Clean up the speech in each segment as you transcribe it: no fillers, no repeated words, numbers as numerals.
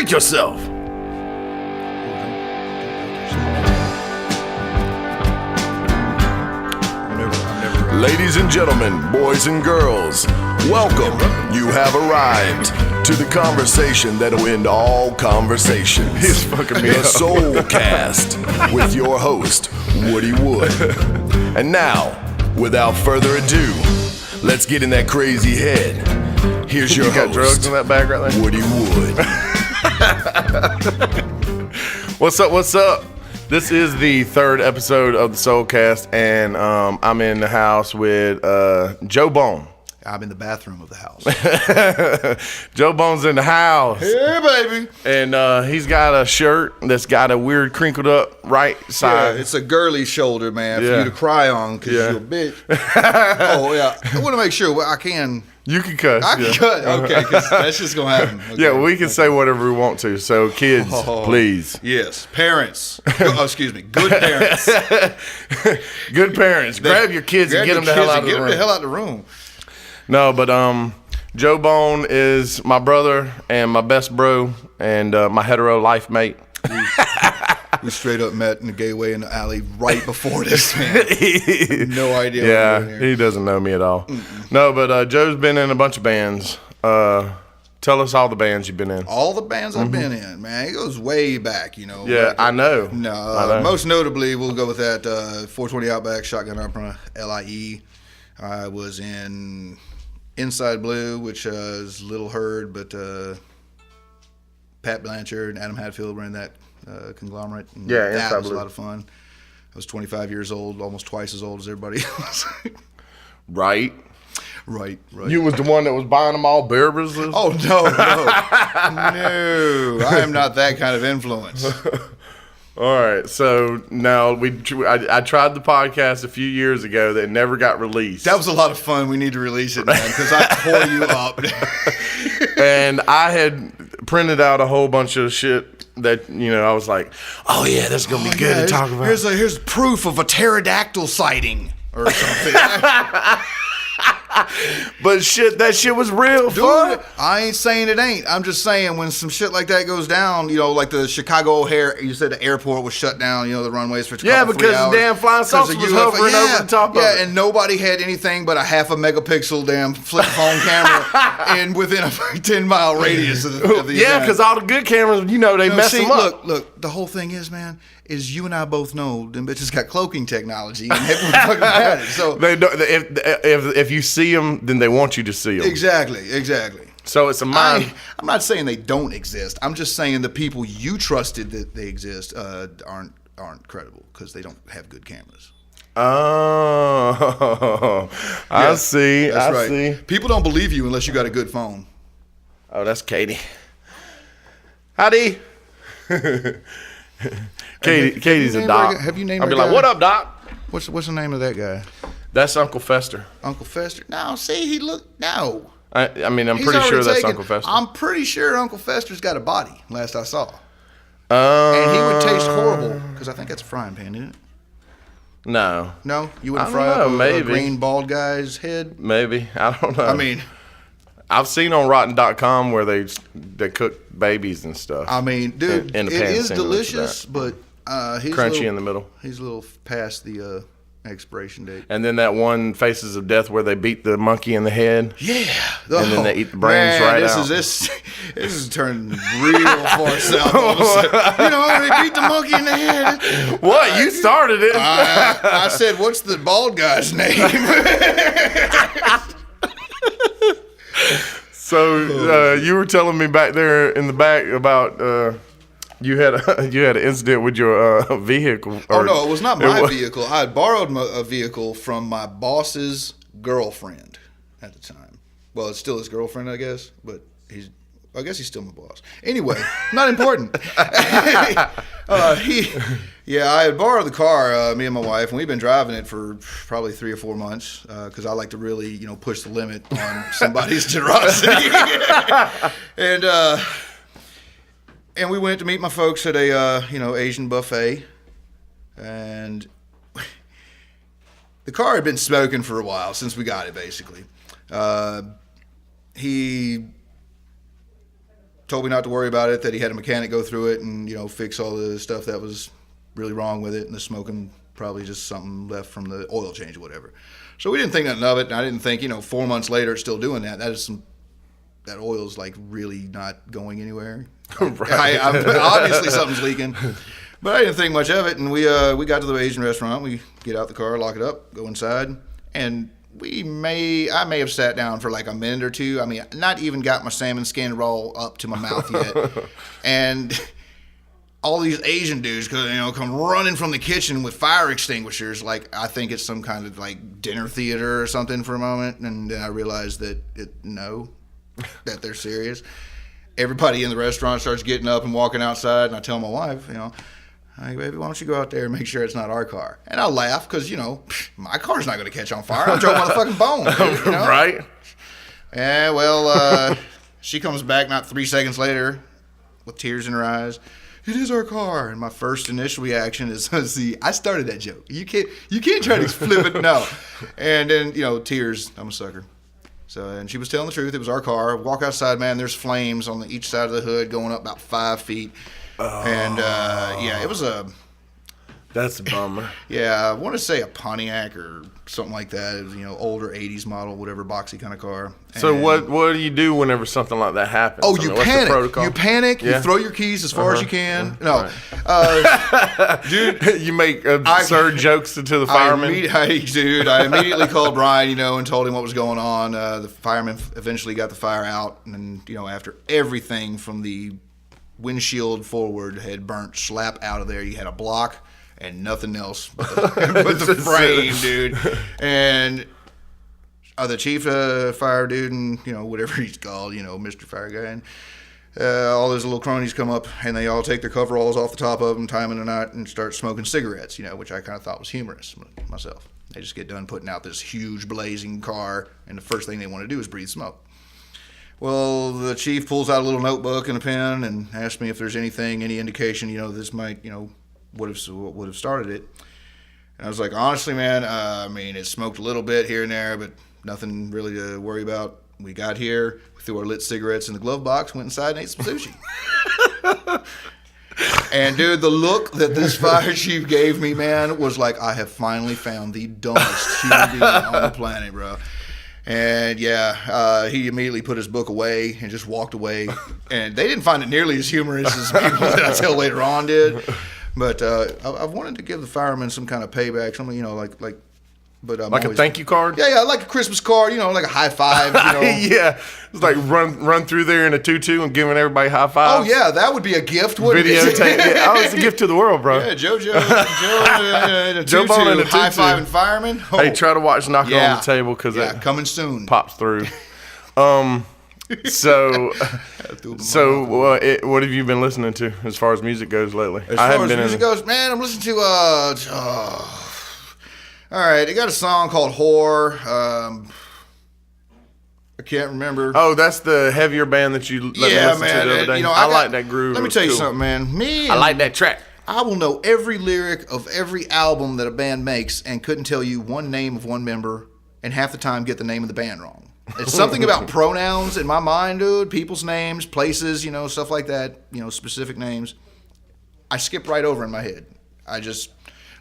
Break yourself. Ladies and gentlemen, boys and girls, welcome. You have arrived to the conversation that'll end all conversations. He's fucking me The up. Soulcast with your host, Woody Wood. And now, without further ado, let's get in that crazy head. Here's your You got host, drugs in that bag right there? Woody Wood. What's up? What's up? This is the third episode of the Soulcast, and I'm in the house with Joe Bone. I'm in the bathroom of the house. Joe Bone's in the house. Hey, baby. And he's got a shirt that's got a weird crinkled up right Yeah, side. it's a girly shoulder, man, Yeah. for you to cry on because Yeah. you're a bitch. Oh, yeah. I want to make sure I can. You can cuss. I can yeah. cut. Okay, because that's just going to happen. Okay. Yeah, we can say whatever we want to. So, kids, please. Yes, parents. Excuse me. Good parents. Good parents. Grab your kids and get them the hell out of the Get them room. the hell out of the room. No, but Joe Bone is my brother and my best bro and my hetero life mate. We straight up met in the gateway in the alley right before this, man. No idea what we're doing Yeah, here. he doesn't know me at all. No, but Joe's been in a bunch of bands. Tell us all the bands you've been in. All the bands I've been in, man, it goes way back, you know. Yeah, I know. No, I know. most notably, we'll go with that 420 Outback, Shotgun Opera, LIE. I was in Inside Blue, which is Little Heard, but Pat Blanchard and Adam Hadfield were in that conglomerate. And Yeah, that Inside was Blue. a lot of fun. I was 25 years old, almost twice as old as everybody else. Right? Right. You was the one that was buying them all beer business? Oh, no. No, I am not that kind of influence. All right, so now I tried the podcast a few years ago that never got released. That was a lot of fun. We need to release it, man, because I tore you up. And I had printed out a whole bunch of shit that, I was like, oh yeah, that's going to be good to talk about. Here's proof of a pterodactyl sighting or something. But that shit was real Dude, fun. I ain't saying it ain't. I'm just saying when some shit like that goes down, like the Chicago O'Hare, you said the airport was shut down, the runways for Yeah, couple, 3 because the hours. damn flying saucer was hovering over the top of it. Yeah, and nobody had anything but a half a megapixel damn flip phone camera and within a 10-mile radius of the Yeah, event. because all the good cameras, they mess them up. Look, the whole thing is, man, is you and I both know them bitches got cloaking technology and they fucking had it. So They don't, if you see them, then they want you to see them. exactly. So it's a mind. I'm not saying they don't exist. I'm just saying the people you trusted that they exist aren't credible because they don't have good cameras. Oh, I see. That's I right. see. People don't believe you unless you got a good phone. Oh, that's Katie. Howdy. Katie's a doc. Have you named I'll be that like, guy? what up, doc? What's the name of that guy? That's Uncle Fester. Uncle Fester? No, see, no. I'm He's pretty sure already that's taken- Uncle Fester. I'm pretty sure Uncle Fester's got a body, last I saw. And he would taste horrible, because I think that's a frying pan, isn't it? No. No? You wouldn't I fry don't up know, a maybe. green bald guy's head? Maybe. I don't know. I mean, I've seen on Rotten.com where they cook babies and stuff. dude, In the it pan is sandwich delicious, but he's Crunchy in the middle. He's a little past the expiration date. And then that one Faces of Death where they beat the monkey in the head. Yeah, And then they eat the brains right out. This is turning real far south. All of a sudden. They beat the monkey in the head. What? You started it. I said, "What's the bald guy's name?" So you were telling me back there in the back about you had an incident with your vehicle. Oh no, it was not my vehicle. I had borrowed a vehicle from my boss's girlfriend at the time. Well, it's still his girlfriend, I guess, but I guess he's still my boss. Anyway, not important. I had borrowed the car, me and my wife, and we've been driving it for probably 3 or 4 months because I like to really, push the limit on somebody's generosity. And we went to meet my folks at a, Asian buffet, and the car had been smoking for a while since we got it, basically. He told me not to worry about it, that he had a mechanic go through it and, fix all the stuff that was really wrong with it, and the smoking probably just something left from the oil change or whatever. So we didn't think nothing of it, and I didn't think, 4 months later it's still doing that. That oil's like really not going anywhere. Right. Obviously something's leaking. But I didn't think much of it, and we got to the Asian restaurant. We get out the car, lock it up, go inside, and I may have sat down for like a minute or two. I mean, not even got my salmon skin roll up to my mouth yet. And all these Asian dudes, come running from the kitchen with fire extinguishers. Like, I think it's some kind of like dinner theater or something for a moment. And then I realized that that they're serious. Everybody in the restaurant starts getting up and walking outside. And I tell my wife, hey, baby, why don't you go out there and make sure it's not our car? And I laugh because, my car's not going to catch on fire. I'm driving on the fucking bone, dude, Right? Yeah, well, she comes back not 3 seconds later with tears in her eyes. It is our car. And my first initial reaction is, see, I started that joke. You can't try to flip it. No. And then, tears. I'm a sucker. So, and she was telling the truth. It was our car. Walk outside, man. There's flames on each side of the hood going up about 5 feet. And, it was that's a bummer. I want to say a Pontiac or something like that. It was, older 80s model, whatever, boxy kind of car. So what do you do whenever something like that happens? Oh, you panic. What's the protocol? You panic. Yeah. You throw your keys as far as you can. No. Right. Dude. You make absurd jokes to the firemen? I immediately called Brian, and told him what was going on. The firemen eventually got the fire out. And then, after everything from the windshield forward had burnt slap out of there, you had a block and nothing else but the frame, dude. And the chief fire dude and, whatever he's called, Mr. Fire Guy. And all those little cronies come up and they all take their coveralls off the top of them, tie them in a knot, and start smoking cigarettes, which I kind of thought was humorous myself. They just get done putting out this huge blazing car, and the first thing they want to do is breathe smoke. Well, the chief pulls out a little notebook and a pen and asks me if there's any indication, this might, would have started it. And I was like, honestly, man, it smoked a little bit here and there, but nothing really to worry about. We got here, we threw our lit cigarettes in the glove box, went inside and ate some sushi. And, dude, the look that this fire chief gave me, man, was like, I have finally found the dumbest human being on the planet, bro. And, he immediately put his book away and just walked away. And they didn't find it nearly as humorous as people that I tell later on did. But I've wanted to give the firemen some kind of payback, something, but like a thank you card? Yeah, like a Christmas card, like a high five, Yeah, it's like run through there in a tutu and giving everybody high fives. Oh, yeah, that would be a gift, wouldn't it? Videotape. Yeah, it's a gift to the world, bro. Yeah, Joe in a tutu, Bone in a tutu. high-fiving firemen. Oh. Hey, try to watch Knocking on the Table because it coming soon. Pops through. So what have you been listening to as far as music goes lately? As far as music goes, man, I'm listening to all right, they got a song called Whore. I can't remember. Oh, that's the heavier band that you let me listen to the other day. I like that groove. Let me tell you something, man. I like that track. I will know every lyric of every album that a band makes and couldn't tell you one name of one member, and half the time get the name of the band wrong. It's something about pronouns in my mind, dude. People's names, places, stuff like that. Specific names. I skip right over in my head. I just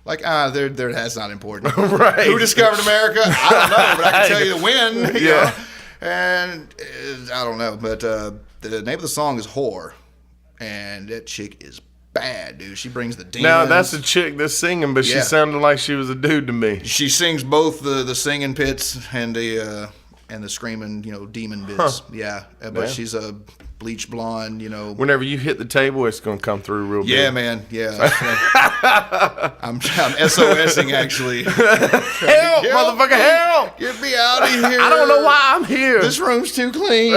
that's not important. Right. Who discovered America? I don't know, but I can tell you when. Yeah. And I don't know, but the name of the song is Whore, and that chick is bad, dude. She brings the demons. Now that's a chick that's singing, but she sounded like she was a dude to me. She sings both the singing bits and the screaming, demon bits. Huh. Yeah, but she's a bleach blonde, Whenever you hit the table, it's gonna come through real big. Yeah, man. Yeah. I'm SOSing actually. Help, motherfucker, help! Get me out of here. I don't know why I'm here. This room's too clean.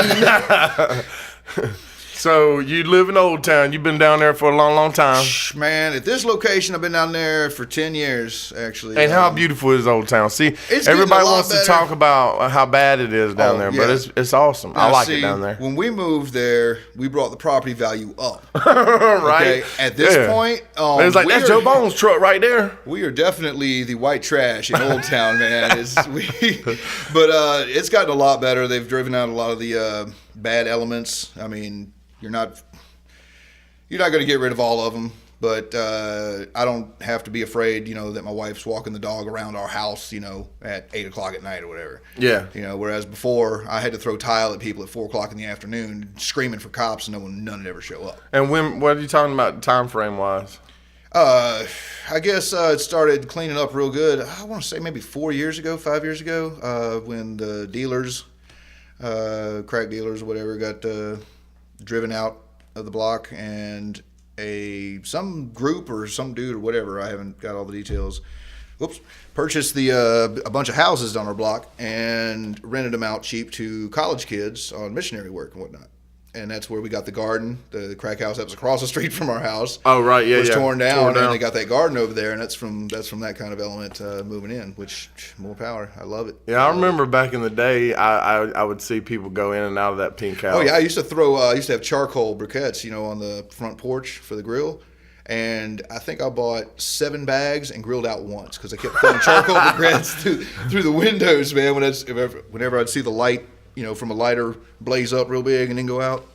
So you live in Old Town. You've been down there for a long, long time. Man, at this location, I've been down there for 10 years, actually. And how beautiful is Old Town? See, everybody wants to talk about how bad it is down there, but it's awesome. Now, I like it down there. When we moved there, we brought the property value up. Right? Okay? At this point, it's like, that's Joe Bones' truck right there. We are definitely the white trash in Old Town, man. But it's gotten a lot better. They've driven out a lot of the bad elements. I mean, you're not going to get rid of all of them. But I don't have to be afraid, that my wife's walking the dog around our house, at 8 o'clock at night or whatever. Yeah. Whereas before, I had to throw tile at people at 4 o'clock in the afternoon, screaming for cops, and none would ever show up. And what are you talking about time frame wise? I guess it started cleaning up real good. I want to say maybe 5 years ago, when the dealers, crack dealers or whatever, got driven out of the block, and some group or some dude or whatever, I haven't got all the details, purchased a bunch of houses on our block and rented them out cheap to college kids on missionary work and whatnot. And that's where we got the garden. The crack house that was across the street from our house. Oh, right, yeah, was torn down, and down. they got that garden over there, and that's from that kind of element moving in, which, more power. I love it. Yeah, I remember back in the day, I would see people go in and out of that pink house. Oh, yeah, I used to have charcoal briquettes, on the front porch for the grill. And I think I bought 7 bags and grilled out once because I kept throwing charcoal briquettes through the windows, man. Whenever I'd see the light, from a lighter blaze up real big and then go out,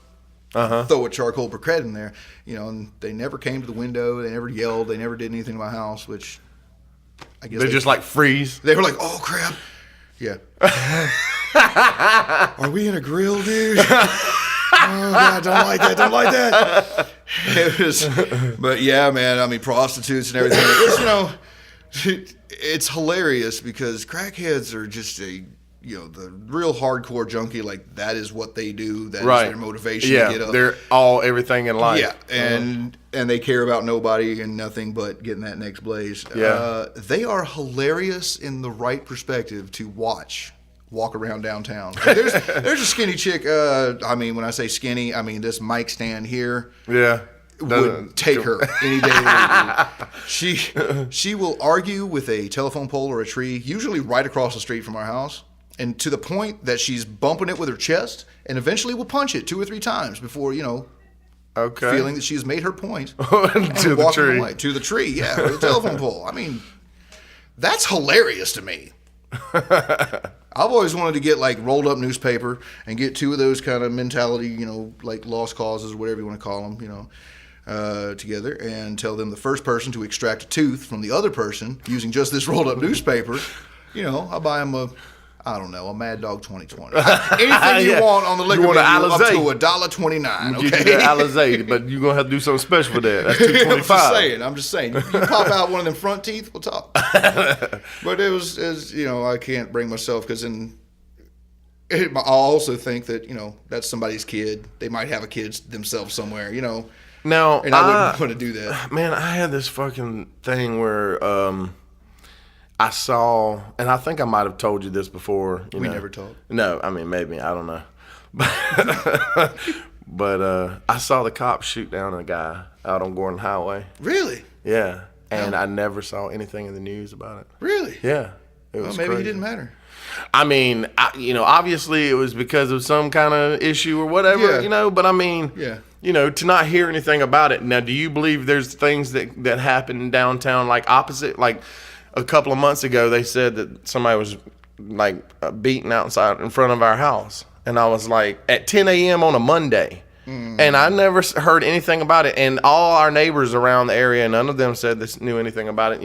throw a charcoal briquette in there, and they never came to the window. They never yelled. They never did anything to my house, which I guess they just like freeze. They were like, "Oh crap, yeah." Are we in a grill, dude? Oh God, don't like that. It was, but yeah, man. I mean, prostitutes and everything. It's hilarious because crackheads are just the real hardcore junkie. Like that is what they do. That is their motivation to get up. They're everything in life. Yeah, and they care about nobody and nothing but getting that next blaze. Yeah, they are hilarious in the right perspective to walk around downtown. There's a skinny chick. I mean, when I say skinny, I mean this mic stand here. Yeah. Would take her any day of the week. She will argue with a telephone pole or a tree, usually right across the street from our house, and to the point that she's bumping it with her chest, and eventually will punch it 2 or 3 times before feeling that she has made her point to the tree. Away. To the tree, yeah, or the telephone pole. I mean, that's hilarious to me. I've always wanted to get like rolled up newspaper and get 2 of those kind of mentality, like lost causes or whatever you want to call them, together and tell them the first person to extract a tooth from the other person using just this rolled up newspaper, I'll buy them a Mad Dog 2020. Anything you want on the liquor menu up to $1.29. Okay, get you the Alizé, but you're gonna have to do something special for that. That's $2.25. I'm just saying. You pop out one of them front teeth, we'll talk. But it was I can't bring myself because I also think that that's somebody's kid. They might have a kid themselves somewhere. Now, and I wouldn't want to do that. Man, I had this fucking thing where I saw, and I think I might have told you this before. We never talked. No, I mean, maybe. I don't know. But I saw the cops shoot down a guy out on Gordon Highway. Really? Yeah. And I never saw anything in the news about it. Really? Yeah. It was maybe crazy. it didn't matter. I mean, obviously it was because of some kind of issue or whatever, but I mean, to not hear anything about it. Now, do you believe there's things that happen downtown like opposite? Like a couple of months ago, they said that somebody was like beaten outside in front of our house. And I was like, at 10 a.m. on a Monday. And I never heard anything about it. And all our neighbors around the area, none of them said they knew anything about it,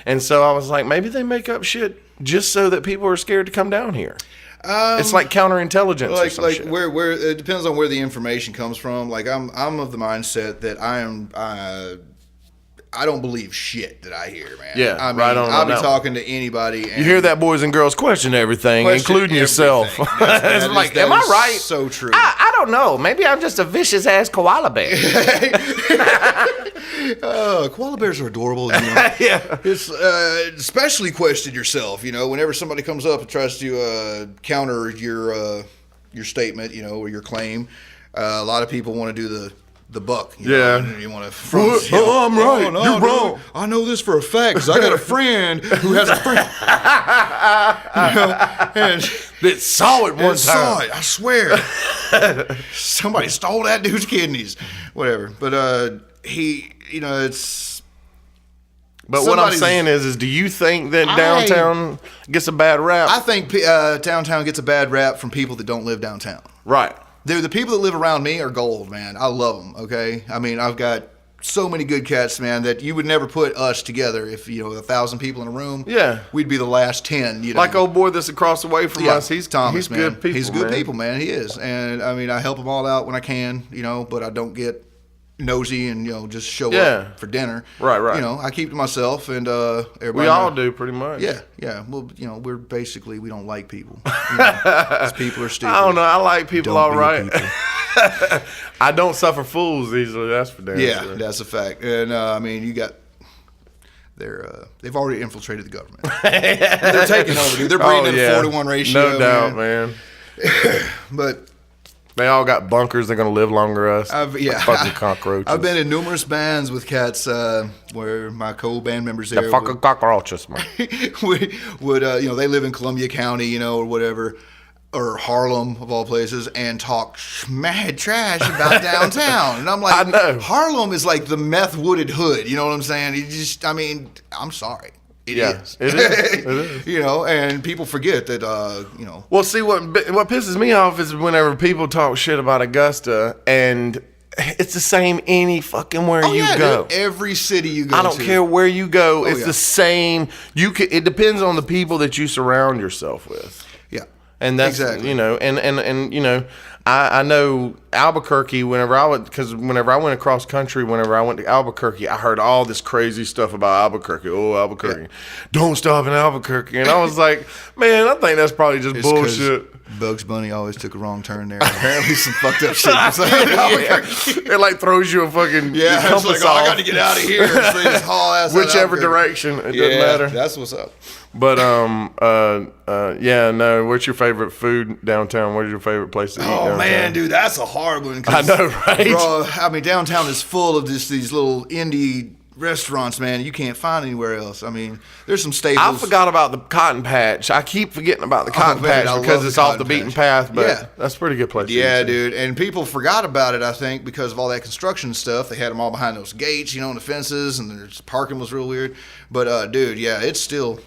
And so I was like, maybe they make up shit just so that people are scared to come down here. It's like counterintelligence or some shit. Where it depends on where the information comes from. Like I'm of the mindset that I don't believe shit that I hear, man. Yeah, I mean, right on. I'll be talking to anybody. And you hear that, boys and girls? Question everything, including yourself. It's like, am I right? So true. I don't know. Maybe I'm just a vicious ass koala bear. Koala bears are adorable. Yeah. It's especially question yourself. Whenever somebody comes up and tries to counter your statement, or your claim, a lot of people want to do the buck. You want to. I'm right. No, you're wrong. Dude, I know this for a fact because I got a friend who has a friend. And that saw it one time. Saw it. I swear. Somebody stole that dude's kidneys. Whatever. But it's. But what I'm saying is do you think that downtown gets a bad rap? I think downtown gets a bad rap from people that don't live downtown. Right. Dude, the people that live around me are gold, man. I love them, okay? I mean, I've got so many good cats, man, that you would never put us together. If, 1,000 people in a room, we'd be the last 10, Like old boy that's across the way from us. He's Thomas, he's man. good people, He's good people, man. He is. And, I mean, I help them all out when I can, but I don't get nosy and, just show up for dinner. Right. I keep to myself, and everybody. We all do, pretty much. Yeah. Well, we're basically, we don't like people. 'Cause people are stupid. I don't know. I like people Don't all be right. people. I don't suffer fools easily. That's for damn Yeah, sure. that's a fact. And I mean, you got they've already infiltrated the government. They're taking over, dude. They're breeding at a 4-to-1 ratio. No doubt, man. But they all got bunkers. They're gonna live longer us. Fucking cockroaches. I've been in numerous bands with cats where my co-band members there. The fucking cockroaches, man. would they live in Columbia County, or whatever. Or Harlem, of all places, and talk mad trash about downtown. And I'm like, I know. Harlem is like the meth-wooded hood. You know what I'm saying? I'm sorry. It is. It is. And people forget that, Well, see, what pisses me off is whenever people talk shit about Augusta, and it's the same any fucking where you go. Dude, every city you go to. I don't care where you go. It's yeah. the same. It depends on the people that you surround yourself with. Yeah. And that's exactly. I know Albuquerque. Whenever I went across country, whenever I went to Albuquerque, I heard all this crazy stuff about Albuquerque. Oh, Albuquerque, don't stop in Albuquerque. And I was like, man, I think that's probably just bullshit. Bugs Bunny always took a wrong turn there. Apparently, some fucked up shit. It like throws you a fucking it's like, I got to get out of here. So they just haul ass out whichever of direction. It doesn't matter. That's what's up. But what's your favorite food downtown? What is your favorite place to eat downtown? Oh man, dude, that's a hard one. I know, right? Bro, I mean, downtown is full of these little indie restaurants, man. You can't find anywhere else. I mean, there's some staples. I forgot about the Cotton Patch. I keep forgetting about the Cotton Patch because it's off the beaten path, but that's a pretty good place. Yeah, dude. And people forgot about it, I think, because of all that construction stuff. They had them all behind those gates, and the fences, and their parking was real weird. But, dude, yeah, it's still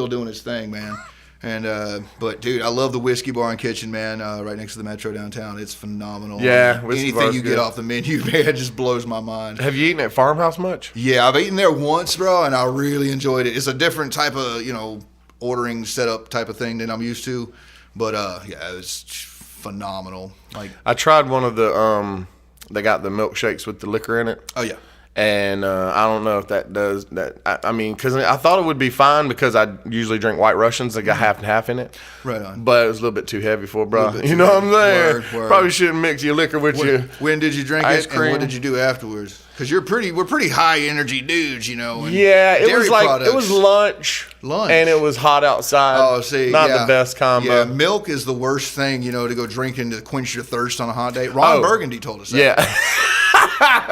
doing its thing, man. And but dude, I love the Whiskey Bar and Kitchen, man. Right next to the Metro downtown, it's phenomenal. Yeah, anything you get off the menu, man, just blows my mind. Have you eaten at Farmhouse much? Yeah, I've eaten there once, bro, and I really enjoyed it. It's a different type of ordering setup type of thing than I'm used to, but yeah, it's phenomenal. Like I tried one of the they got the milkshakes with the liquor in it. Oh yeah. And I don't know if that does that. I mean, because I thought it would be fine because I usually drink White Russians. They got half and half in it. Right on. But it was a little bit too heavy for it, bro. You know what I'm saying? Word. Probably shouldn't mix your liquor with your. When did you drink ice it? cream. And what did you do afterwards? Because we're pretty high energy dudes, And yeah, it dairy was like products. it was lunch, and it was hot outside. Oh, see, not the best combo. Yeah, milk is the worst thing, to go drinking to quench your thirst on a hot day. Ron Burgundy told us that. Yeah.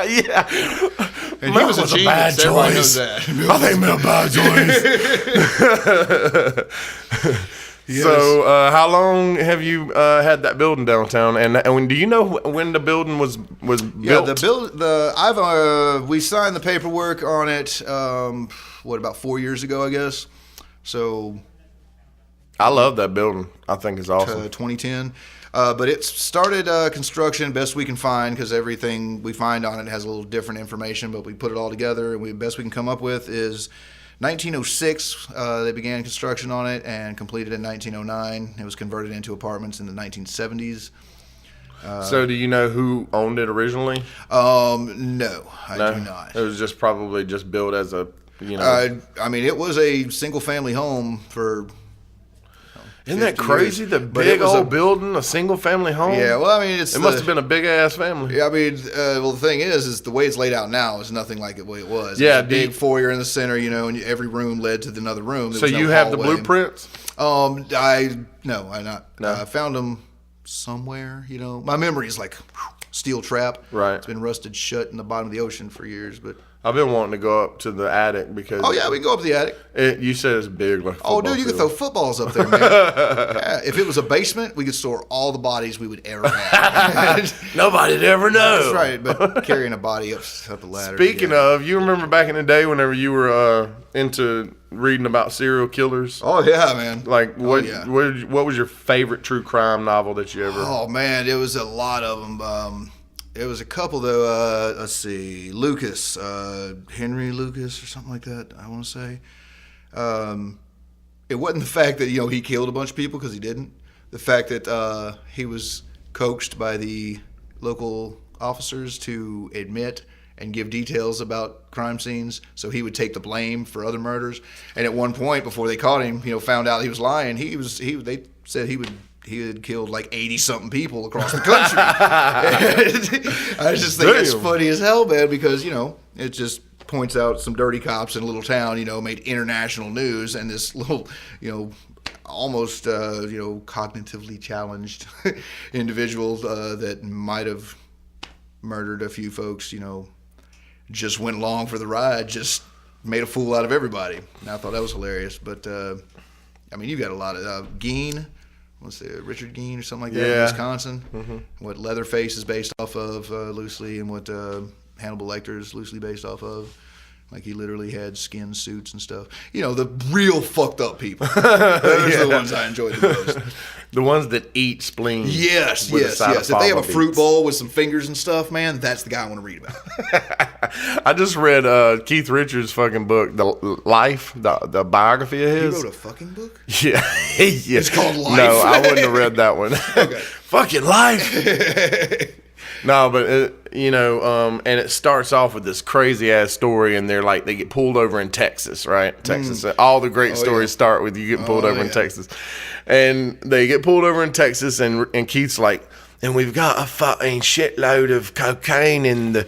Yeah, and he was a genius. Everybody knows that. I think milk bad choice. Yes. So, how long have you had that building downtown? And do you know when the building was built? Yeah, we signed the paperwork on it. About 4 years ago, I guess. So, I love that building. I think it's awesome. 2010. But it started construction best we can find because everything we find on it has a little different information, but we put it all together and best we can come up with is 1906. They began construction on it and completed in 1909. It was converted into apartments in the 1970s. So do you know who owned it originally? No, I do not. It was just probably just built as a, I mean, it was a single-family home for... Isn't that crazy? The big old building, a single family home. Yeah, well, I mean, it must have been a big ass family. Yeah, I mean, the thing is the way it's laid out now is nothing like the way it was. Yeah, a big foyer in the center, and every room led to another room. So you have the blueprints? I found them somewhere. My memory is like steel trap. Right. It's been rusted shut in the bottom of the ocean for years, but. I've been wanting to go up to the attic because. Oh yeah, we can go up to the attic. You said it's big, like. Oh, dude, you could throw footballs up there, man. Yeah, if it was a basement, we could store all the bodies we would ever have. Nobody'd ever know. That's right, but carrying a body up the ladder. Speaking of, you remember back in the day whenever you were into reading about serial killers? Oh yeah, man. Like what was your favorite true crime novel that you ever? Oh man, there was a lot of them. It was a couple though. Let's see, Lucas, Henry Lucas or something like that. I want to say. It wasn't the fact that he killed a bunch of people, because he didn't. The fact that he was coaxed by the local officers to admit and give details about crime scenes, so he would take the blame for other murders. And at one point, before they caught him, found out he was lying. They said he had killed like 80-something people across the country. I just think it's funny as hell, man, because it just points out some dirty cops in a little town, made international news, and this little, almost cognitively challenged individual that might have murdered a few folks, just went along for the ride, just made a fool out of everybody. And I thought that was hilarious. But you've got a lot of Gein. What's it, Richard Gein or something like that in Wisconsin? Mm-hmm. What Leatherface is based off of loosely, and what Hannibal Lecter is loosely based off of. Like, he literally had skin suits and stuff. The real fucked up people. Those are the ones I enjoyed the most. The ones that eat spleen. Yes. If they have a fruit bowl with some fingers and stuff, man, that's the guy I want to read about. I just read Keith Richards' fucking book, The Life, the biography of his. He wrote a fucking book? Yeah. It's called Life? No, I wouldn't have read that one. Okay. Fucking Life. No, but and it starts off with this crazy ass story, and they get pulled over in Texas, right? Texas. All the great stories start with you getting pulled over in Texas, and they get pulled over in Texas, and Keith's like, and we've got a fucking shitload of cocaine in the.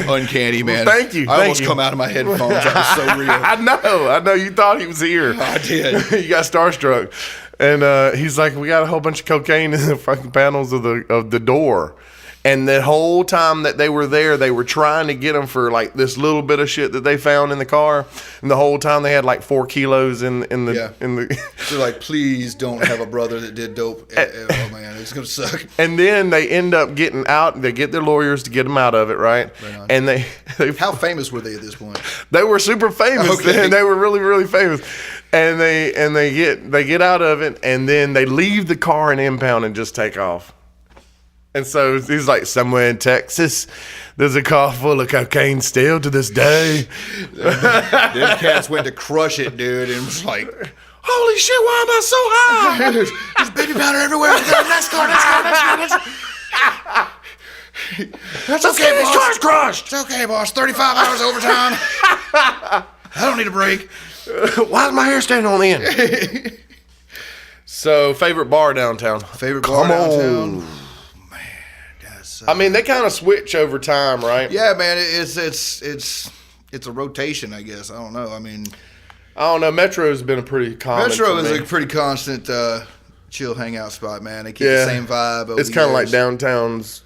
Uncanny, man. Well, thank you. I almost come out of my headphones. That was so real. I know. You thought he was here. I did. You got starstruck. And he's like, we got a whole bunch of cocaine in the fucking panels of the door. And the whole time that they were there, they were trying to get them for like this little bit of shit that they found in the car. And the whole time they had like 4 kilos in the. They're like, please don't have a brother that did dope. Oh man, it's gonna suck. And then they end up getting out. They get their lawyers to get them out of it, right? And they how famous were they at this point? They were super famous. Okay. They were really, really famous. And they get out of it, and then they leave the car and impound and just take off. And so he's like, somewhere in Texas, there's a car full of cocaine still to this day. Them cats went to crush it, dude, and was like, holy shit, why am I so high? There's baby powder everywhere. Next car. That's okay, boss. Car's crushed. It's okay, boss. 35 hours overtime. I don't need a break. Why is my hair standing on the end? So, favorite bar downtown? Favorite bar downtown? Man, I mean, they kind of switch over time, right? Yeah, man. It's a rotation, I guess. I don't know. I mean, I don't know. Metro's been a pretty common. Metro is a pretty constant chill hangout spot, man. They keep the same vibe. It's kind of like downtown's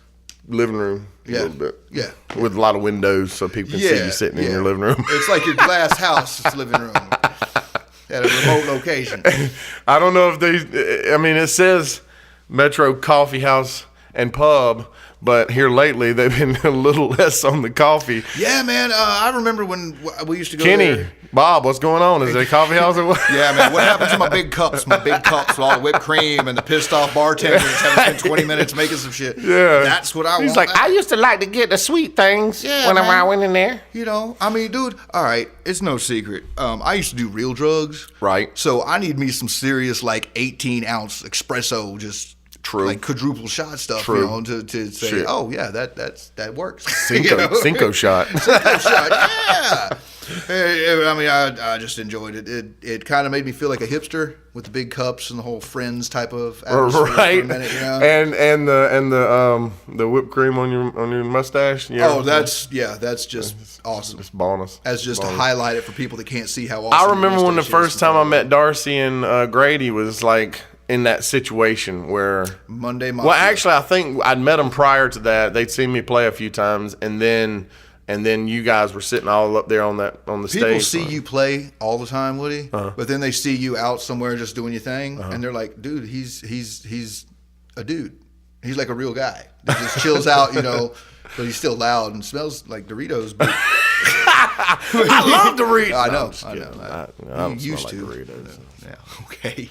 living room. A little bit. Yeah. With a lot of windows so people can see you sitting in your living room. It's like your glass house living room at a remote location. I don't know if it says Metro Coffee House and Pub, but here lately they've been a little less on the coffee. Yeah, man. I remember when we used to go Kenny, there. Bob, what's going on? Is it a coffee house or what? Yeah, man. What happened to my big cups? My big cups with all the whipped cream and the pissed off bartenders having spent 20 minutes making some shit. Yeah. That's what I want. He's like, I used to like to get the sweet things whenever I went in there. I mean, dude, all right, it's no secret. I used to do real drugs. Right. So I need me some serious, like, 18-ounce espresso, just like quadruple shot stuff, to say, oh, yeah, that works. Cinco shot. Cinco shot, yeah. I mean, I just enjoyed it. It kind of made me feel like a hipster with the big cups and the whole Friends type of atmosphere right. for a minute, And the whipped cream on your mustache. Oh, that's just awesome. Just bonus. As just bonus. To highlight it for people that can't see how awesome. I remember when the first time I met Darcy and Grady was like in that situation where Monday Mafia. Well, actually, I think I'd met them prior to that. They'd seen me play a few times, and then you guys were sitting all up there on the stage. People see you play all the time, Woody, but then they see you out somewhere just doing your thing, and they're like, "Dude, he's a dude. He's like a real guy. He just chills out, but he's still loud and smells like Doritos." But I love Doritos. I know. I don't used smell like to. Doritos. Yeah. Okay.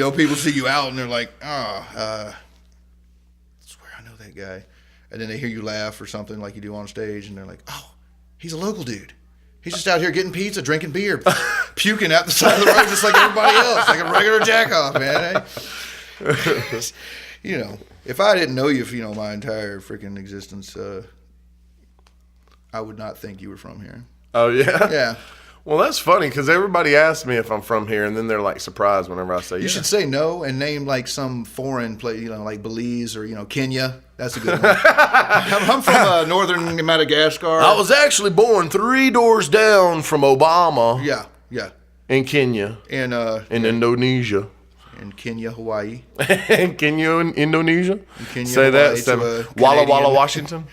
But people see you out and they're like, I swear I know that guy. And then they hear you laugh or something like you do on stage, and they're like, "Oh, he's a local dude. He's just out here getting pizza, drinking beer, puking out the side of the road just like everybody else, like a regular jack-off, man." If I didn't know you for, my entire freaking existence, I would not think you were from here. Oh, yeah? Yeah. Well, that's funny because everybody asks me if I'm from here, and then they're like surprised whenever I say, You should say no and name like some foreign place, like Belize or, Kenya. That's a good one. I'm from northern Madagascar. I was actually born 3 doors down from Obama. Yeah. In Kenya. In Indonesia. In Kenya, Hawaii. In Kenya, Indonesia. In Kenya, say Hawaii, that. Walla Walla, Washington.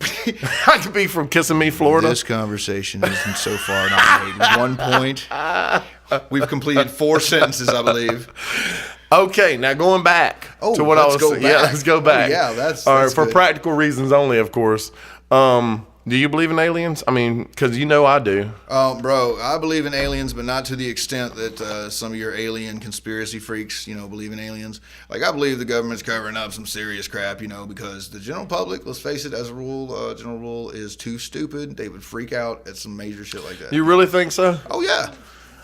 I could be from Kissimmee, Florida. This conversation isn't so far not made. 1 point. We've completed 4 sentences, I believe. Okay, now going back to what I was saying. Yeah, let's go back. Oh, yeah, that's all right. For good. Practical reasons only, of course. Do you believe in aliens? I mean, because I do. Bro, I believe in aliens, but not to the extent that some of your alien conspiracy freaks, believe in aliens. Like, I believe the government's covering up some serious crap, because the general public, let's face it, as a rule, general rule, is too stupid. They would freak out at some major shit like that. You really think so? Oh, yeah.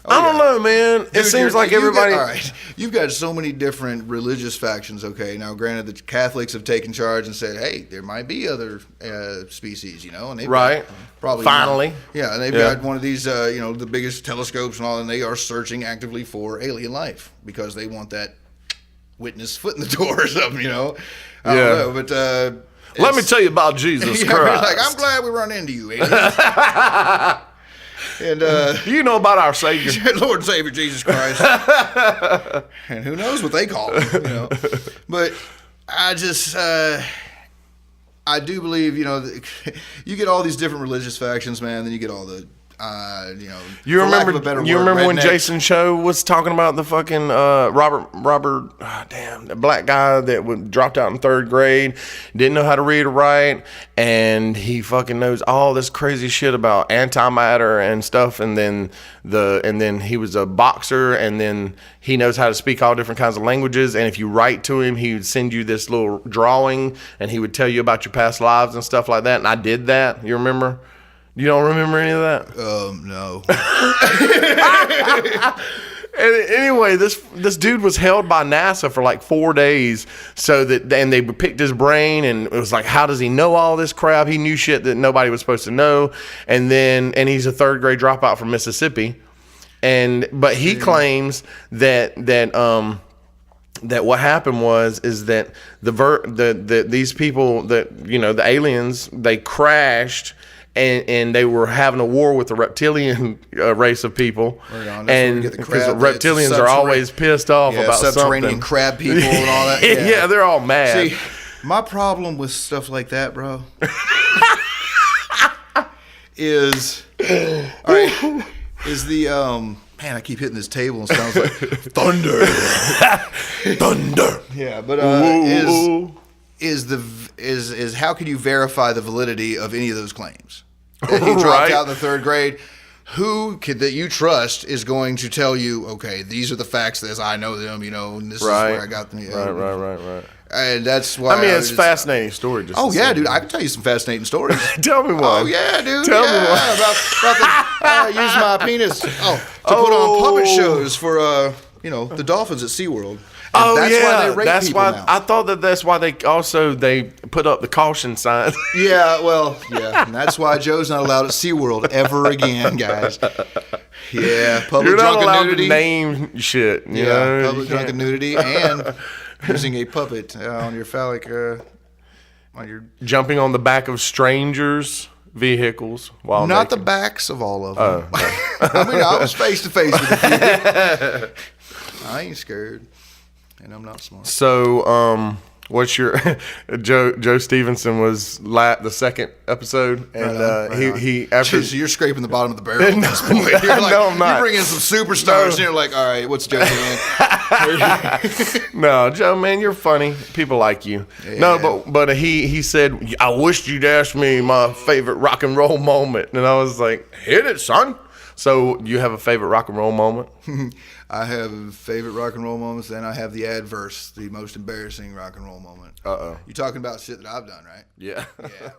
I don't know, man. It seems like everybody. All right, you've got so many different religious factions. Okay, now granted, the Catholics have taken charge and said, "Hey, there might be other species," and they've got probably finally, and they've got one of these, the biggest telescopes and all, and they are searching actively for alien life because they want that witness foot in the door or something. I don't know, but. Let me tell you about Jesus Christ. Like, I'm glad we run into you, aliens. And you know about our Savior, Lord and Savior Jesus Christ, and who knows what they call him, But I just, I do believe, you get all these different religious factions, man. Then you get all the, You remember when redneck. Jason Show was talking about the fucking Robert, the black guy that dropped out in 3rd grade, didn't know how to read or write, and he fucking knows all this crazy shit about antimatter and stuff, and then he was a boxer, and then he knows how to speak all different kinds of languages, and if you write to him, he would send you this little drawing, and he would tell you about your past lives and stuff like that, and I did that. You remember? You don't remember any of that? No. And anyway, this dude was held by NASA for like 4 days, and they picked his brain, and it was like, how does he know all this crap? He knew shit that nobody was supposed to know, and he's a 3rd grade dropout from Mississippi, but he claims that what happened is that these people that the aliens, they crashed. And they were having a war with the reptilian race of people, and because reptilians are always pissed off about subterranean something. Crab people and all that. Yeah, they're all mad. See, my problem with stuff like that, bro, is the man. I keep hitting this table and it sounds like thunder, thunder. Yeah, but is how can you verify the validity of any of those claims? That he dropped out in the 3rd grade. Who that you trust is going to tell you, okay, these are the facts as I know them, and this is where I got them. Right. And that's why it's a fascinating story. Dude, I can tell you some fascinating stories. Tell me one. Oh yeah, dude. Tell me one. About use my penis to put on puppet shows for the dolphins at SeaWorld. And that's why they rape people now. I thought that's why they put up the caution sign. And that's why Joe's not allowed at SeaWorld ever again, guys. Yeah, public You're not drunken allowed nudity. to name shit. You know? Public drunken nudity and using a puppet on your phallic, on your jumping on the back of strangers vehicles while not the making- backs of all of them. I mean, I was face to face with a few. I ain't scared, and I'm not smart. So, what's your Joe Stevenson was the second episode, and he after So you're scraping the bottom of the barrel at this point. You're like, no, I'm not. You're bringing some superstars, and you're like, all right, what's Joe doing? No, Joe, man, you're funny. People like you. Yeah. No, but he said, I wished you'd ask me my favorite rock and roll moment, and I was like, hit it, son. So you have a favorite rock and roll moment? I have favorite rock and roll moments, and I have the adverse, the most embarrassing rock and roll moment. Uh-oh. You're talking about shit that I've done, right? Yeah. Yeah.